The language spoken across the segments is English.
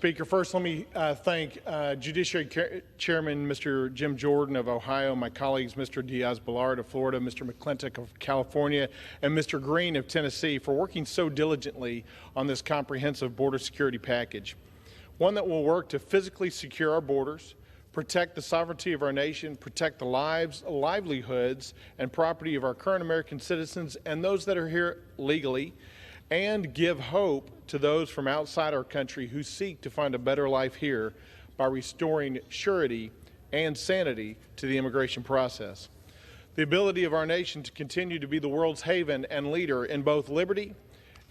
Speaker, first let me thank Judiciary Chairman Mr. Jim Jordan of Ohio, my colleagues Mr. Diaz-Balart of Florida, Mr. McClintock of California, and Mr. Green of Tennessee for working so diligently on this comprehensive border security package, one that will work to physically secure our borders, protect the sovereignty of our nation, protect the lives, livelihoods, and property of our current American citizens and those that are here legally, and give hope to those from outside our country who seek to find a better life here by restoring surety and sanity to the immigration process. The ability of our nation to continue to be the world's haven and leader in both liberty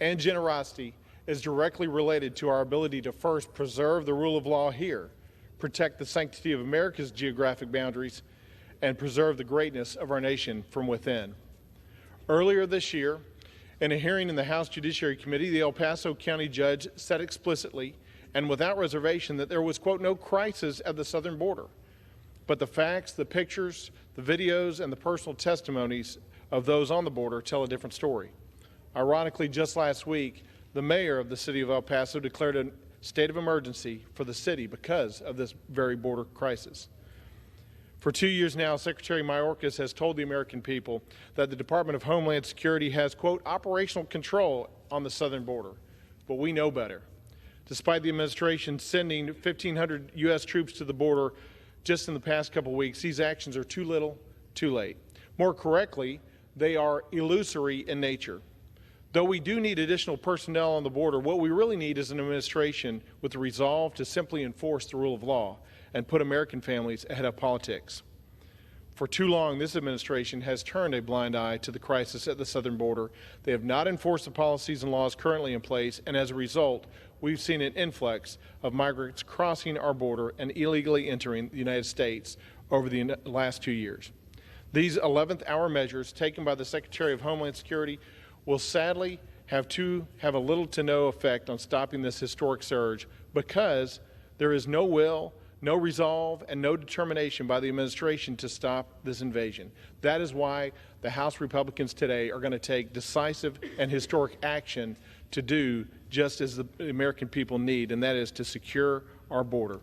and generosity is directly related to our ability to first preserve the rule of law here, protect the sanctity of America's geographic boundaries, and preserve the greatness of our nation from within. Earlier this year, in a hearing in the House Judiciary Committee, the El Paso County judge said explicitly and without reservation that there was, quote, no crisis at the southern border. But the facts, the pictures, the videos, and the personal testimonies of those on the border tell a different story. Ironically, just last week, the mayor of the city of El Paso declared a state of emergency for the city because of this very border crisis. For 2 years now, Secretary Mayorkas has told the American people that the Department of Homeland Security has, quote, operational control on the southern border. But we know better. Despite the administration sending 1,500 U.S. troops to the border just in the past couple weeks, these actions are too little, too late. More correctly, they are illusory in nature. Though we do need additional personnel on the border, what we really need is an administration with the resolve to simply enforce the rule of law and put American families ahead of politics. For too long, this administration has turned a blind eye to the crisis at the southern border. They have not enforced the policies and laws currently in place, and as a result, we've seen an influx of migrants crossing our border and illegally entering the United States over the last 2 years. These 11th hour measures taken by the Secretary of Homeland Security will sadly have a little to no effect on stopping this historic surge because there is no will, no resolve, and no determination by the administration to stop this invasion. That is why the House Republicans today are going to take decisive and historic action to do just as the American people need, and that is to secure our border.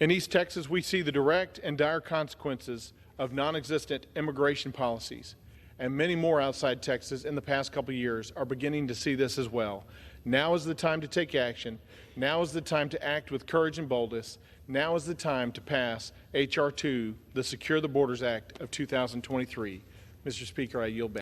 In East Texas, we see the direct and dire consequences of non-existent immigration policies, and many more outside Texas in the past couple of years are beginning to see this as well. Now is the time to take action. Now is the time to act with courage and boldness. Now is the time to pass H.R. 2, the Secure the Borders Act of 2023. Mr. Speaker, I yield back.